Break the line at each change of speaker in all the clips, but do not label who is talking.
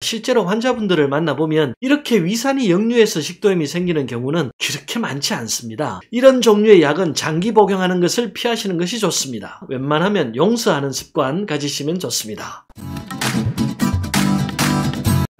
실제로 환자분들을 만나보면 이렇게 위산이 역류해서 식도염이 생기는 경우는 그렇게 많지 않습니다. 이런 종류의 약은 장기 복용하는 것을 피하시는 것이 좋습니다. 웬만하면 용서하는 습관 가지시면 좋습니다.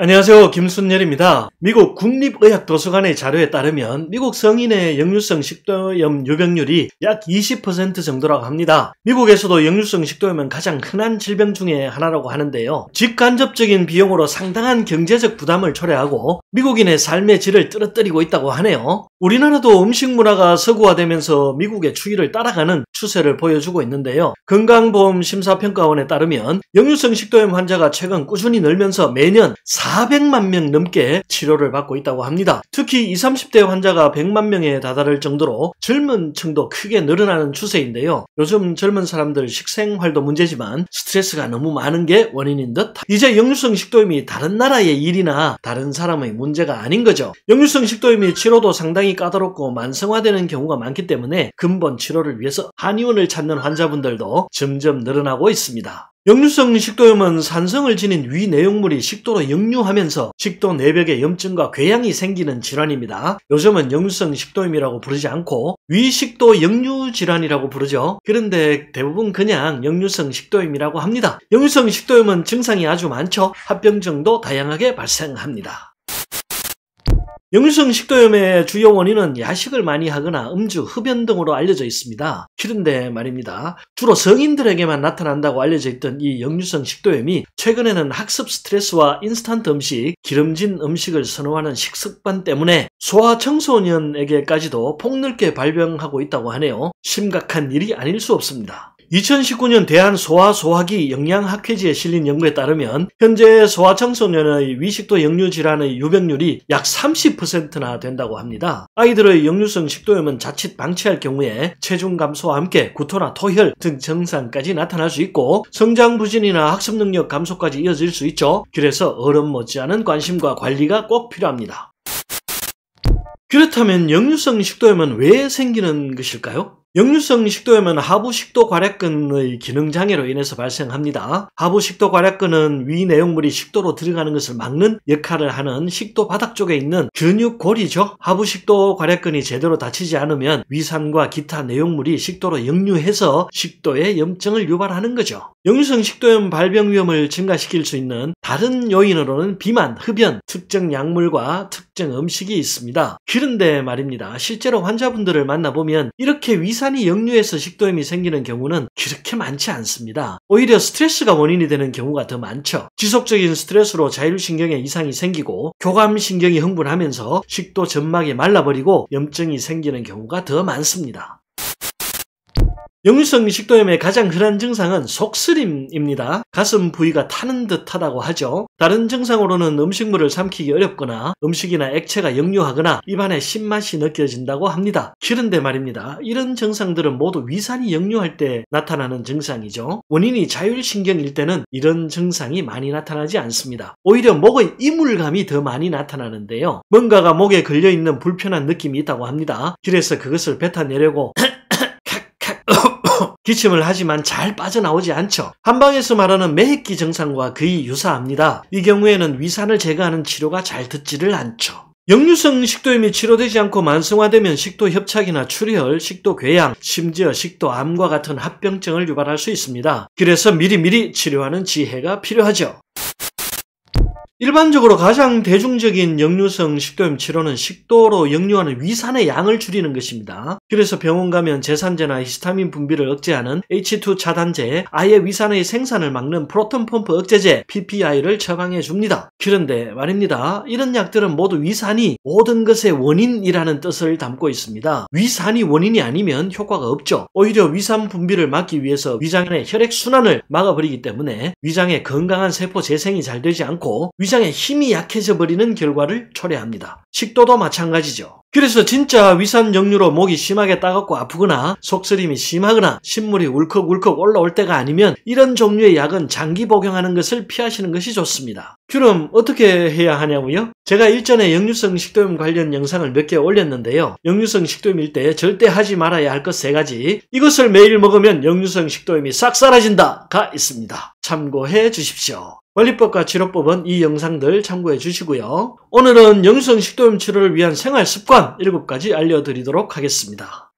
안녕하세요. 김순열입니다. 미국 국립의학도서관의 자료에 따르면 미국 성인의 역류성 식도염 유병률이 약 20% 정도라고 합니다. 미국에서도 역류성 식도염은 가장 흔한 질병 중에 하나라고 하는데요. 직간접적인 비용으로 상당한 경제적 부담을 초래하고 미국인의 삶의 질을 떨어뜨리고 있다고 하네요. 우리나라도 음식 문화가 서구화되면서 미국의 추이를 따라가는 추세를 보여주고 있는데요. 건강보험심사평가원에 따르면 역류성 식도염 환자가 최근 꾸준히 늘면서 매년 400만 명 넘게 치료를 받고 있다고 합니다. 특히 20, 30대 환자가 100만 명에 다다를 정도로 젊은 층도 크게 늘어나는 추세인데요. 요즘 젊은 사람들 식생활도 문제지만 스트레스가 너무 많은 게 원인인 듯. 이제 역류성 식도염이 다른 나라의 일이나 다른 사람의 문제가 아닌 거죠. 역류성 식도염이 치료도 상당히 까다롭고 만성화되는 경우가 많기 때문에 근본 치료를 위해서 한의원을 찾는 환자분들도 점점 늘어나고 있습니다. 역류성 식도염은 산성을 지닌 위 내용물이 식도로 역류하면서 식도 내벽에 염증과 궤양이 생기는 질환입니다. 요즘은 역류성 식도염이라고 부르지 않고 위식도 역류 질환이라고 부르죠. 그런데 대부분 그냥 역류성 식도염이라고 합니다. 역류성 식도염은 증상이 아주 많죠. 합병증도 다양하게 발생합니다. 역류성 식도염의 주요 원인은 야식을 많이 하거나 음주, 흡연 등으로 알려져 있습니다. 그런데 말입니다. 주로 성인들에게만 나타난다고 알려져 있던 이 역류성 식도염이 최근에는 학습 스트레스와 인스턴트 음식, 기름진 음식을 선호하는 식습관 때문에 소아청소년에게까지도 폭넓게 발병하고 있다고 하네요. 심각한 일이 아닐 수 없습니다. 2019년 대한소아소화기 영양학회지에 실린 연구에 따르면 현재 소아청소년의 위식도 역류 질환의 유병률이 약 30%나 된다고 합니다. 아이들의 역류성 식도염은 자칫 방치할 경우에 체중 감소와 함께 구토나 토혈 등 증상까지 나타날 수 있고 성장 부진이나 학습 능력 감소까지 이어질 수 있죠. 그래서 어른 못지않은 관심과 관리가 꼭 필요합니다. 그렇다면 역류성 식도염은 왜 생기는 것일까요? 역류성 식도염은 하부식도괄약근의 기능장애로 인해서 발생합니다. 하부식도괄약근은 위 내용물이 식도로 들어가는 것을 막는 역할을 하는 식도 바닥 쪽에 있는 근육골이죠. 하부식도괄약근이 제대로 닫히지 않으면 위산과 기타 내용물이 식도로 역류해서 식도에 염증을 유발하는 거죠. 역류성 식도염 발병 위험을 증가시킬 수 있는 다른 요인으로는 비만, 흡연, 특정 약물과 특정 음식이 있습니다. 그런데 말입니다. 실제로 환자분들을 만나보면 이렇게 위산이 역류해서 식도염이 생기는 경우는 그렇게 많지 않습니다. 오히려 스트레스가 원인이 되는 경우가 더 많죠. 지속적인 스트레스로 자율신경에 이상이 생기고 교감신경이 흥분하면서 식도 점막이 말라버리고 염증이 생기는 경우가 더 많습니다. 역류성 식도염의 가장 흔한 증상은 속쓰림입니다. 가슴 부위가 타는 듯하다고 하죠. 다른 증상으로는 음식물을 삼키기 어렵거나 음식이나 액체가 역류하거나 입안에 신맛이 느껴진다고 합니다. 그런데 말입니다. 이런 증상들은 모두 위산이 역류할 때 나타나는 증상이죠. 원인이 자율신경일 때는 이런 증상이 많이 나타나지 않습니다. 오히려 목의 이물감이 더 많이 나타나는데요. 뭔가가 목에 걸려있는 불편한 느낌이 있다고 합니다. 그래서 그것을 뱉어내려고 기침을 하지만 잘 빠져나오지 않죠. 한방에서 말하는 매획기 증상과 거의 유사합니다. 이 경우에는 위산을 제거하는 치료가 잘 듣지를 않죠. 역류성 식도염이 치료되지 않고 만성화되면 식도 협착이나 출혈, 식도 궤양, 심지어 식도암과 같은 합병증을 유발할 수 있습니다. 그래서 미리미리 치료하는 지혜가 필요하죠. 일반적으로 가장 대중적인 역류성 식도염 치료는 식도로 역류하는 위산의 양을 줄이는 것입니다. 그래서 병원 가면 제산제나 히스타민 분비를 억제하는 H2 차단제, 아예 위산의 생산을 막는 프로톤 펌프 억제제, PPI를 처방해 줍니다. 그런데 말입니다. 이런 약들은 모두 위산이 모든 것의 원인이라는 뜻을 담고 있습니다. 위산이 원인이 아니면 효과가 없죠. 오히려 위산 분비를 막기 위해서 위장의 혈액순환을 막아버리기 때문에 위장의 건강한 세포 재생이 잘 되지 않고 위장의 힘이 약해져 버리는 결과를 초래합니다. 식도도 마찬가지죠. 그래서 진짜 위산 역류로 목이 심하게 따갑고 아프거나 속쓰림이 심하거나 신물이 울컥울컥 올라올 때가 아니면 이런 종류의 약은 장기 복용하는 것을 피하시는 것이 좋습니다. 그럼 어떻게 해야 하냐고요? 제가 일전에 역류성 식도염 관련 영상을 몇 개 올렸는데요. 역류성 식도염일 때 절대 하지 말아야 할 것 3가지. 이것을 매일 먹으면 역류성 식도염이 싹 사라진다가 있습니다. 참고해 주십시오. 관리법과 치료법은 이 영상들 참고해 주시고요. 오늘은 역류성 식도염 치료를 위한 생활습관 7가지 알려드리도록 하겠습니다.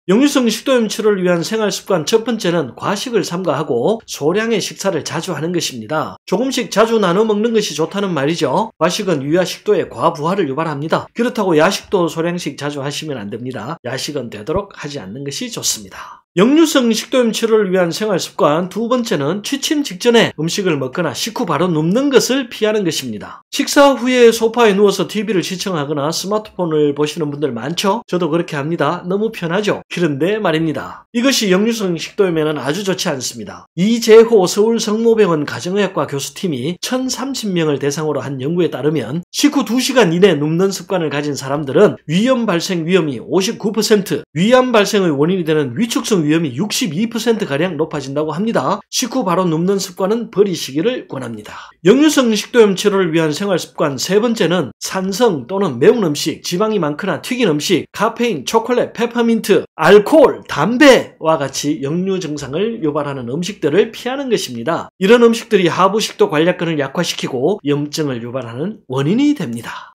역류성 식도염 치료를 위한 생활습관 첫 번째는 과식을 삼가하고 소량의 식사를 자주 하는 것입니다. 조금씩 자주 나눠 먹는 것이 좋다는 말이죠. 과식은 위와 식도에 과부하를 유발합니다. 그렇다고 야식도 소량씩 자주 하시면 안 됩니다. 야식은 되도록 하지 않는 것이 좋습니다. 역류성 식도염 치료를 위한 생활습관 두 번째는 취침 직전에 음식을 먹거나 식후 바로 눕는 것을 피하는 것입니다. 식사 후에 소파에 누워서 TV를 시청하거나 스마트폰을 보시는 분들 많죠? 저도 그렇게 합니다. 너무 편하죠? 그런데 말입니다. 이것이 역류성 식도염에는 아주 좋지 않습니다. 이재호 서울성모병원 가정의학과 교수팀이 1030명을 대상으로 한 연구에 따르면 식후 2시간 이내 눕는 습관을 가진 사람들은 위염 발생 위험이 59%, 위암 발생의 원인이 되는 위축성 위험이 62%가량 높아진다고 합니다. 식후 바로 눕는 습관은 버리시기를 권합니다. 역류성 식도염 치료를 위한 생활습관 세 번째는 산성 또는 매운 음식, 지방이 많거나 튀긴 음식, 카페인, 초콜릿, 페퍼민트, 알코올, 담배와 같이 역류 증상을 유발하는 음식들을 피하는 것입니다. 이런 음식들이 하부식도 관략근을 약화시키고 염증을 유발하는 원인이 됩니다.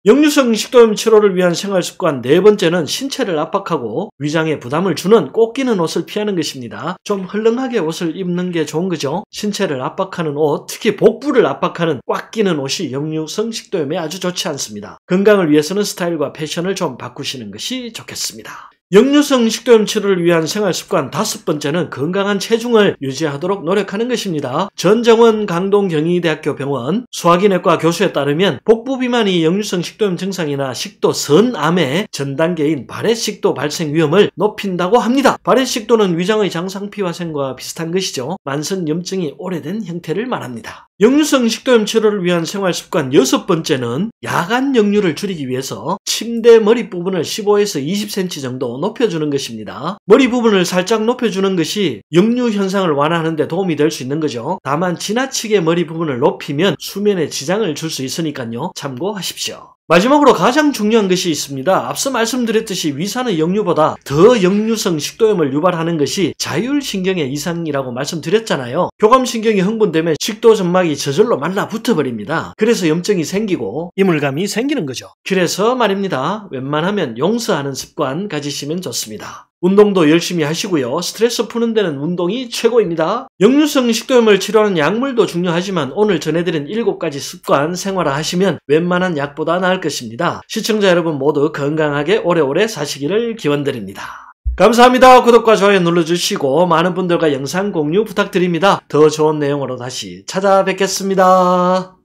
역류성 식도염 치료를 위한 생활습관 네 번째는 신체를 압박하고 위장에 부담을 주는 꼭 끼는 옷을 피하는 것입니다. 좀 헐렁하게 옷을 입는 게 좋은 거죠. 신체를 압박하는 옷, 특히 복부를 압박하는 꽉 끼는 옷이 역류성 식도염에 아주 좋지 않습니다. 건강을 위해서는 스타일과 패션을 좀 바꾸시는 것이 좋겠습니다. 역류성 식도염 치료를 위한 생활습관 다섯 번째는 건강한 체중을 유지하도록 노력하는 것입니다. 전정원 강동경희대학교 병원 소화기내과 교수에 따르면 복부 비만이 역류성 식도염 증상이나 식도 선암의 전 단계인 발해식도 발생 위험을 높인다고 합니다. 발해식도는 위장의 장상피화생과 비슷한 것이죠. 만성 염증이 오래된 형태를 말합니다. 역류성 식도염 치료를 위한 생활습관 여섯 번째는 야간 역류를 줄이기 위해서 침대 머리 부분을 15에서 20cm 정도 높여주는 것입니다. 머리 부분을 살짝 높여주는 것이 역류 현상을 완화하는 데 도움이 될 수 있는 거죠. 다만 지나치게 머리 부분을 높이면 수면에 지장을 줄 수 있으니까요. 참고하십시오. 마지막으로 가장 중요한 것이 있습니다. 앞서 말씀드렸듯이 위산의 역류보다 더 역류성 식도염을 유발하는 것이 자율신경의 이상이라고 말씀드렸잖아요. 교감신경이 흥분되면 식도점막이 저절로 말라붙어버립니다. 그래서 염증이 생기고 이물감이 생기는 거죠. 그래서 말입니다. 웬만하면 용서하는 습관 가지시면 좋습니다. 운동도 열심히 하시고요. 스트레스 푸는 데는 운동이 최고입니다. 역류성 식도염을 치료하는 약물도 중요하지만 오늘 전해드린 7가지 습관 생활화하시면 웬만한 약보다 나을 것입니다. 시청자 여러분 모두 건강하게 오래오래 사시기를 기원드립니다. 감사합니다. 구독과 좋아요 눌러주시고 많은 분들과 영상 공유 부탁드립니다. 더 좋은 내용으로 다시 찾아뵙겠습니다.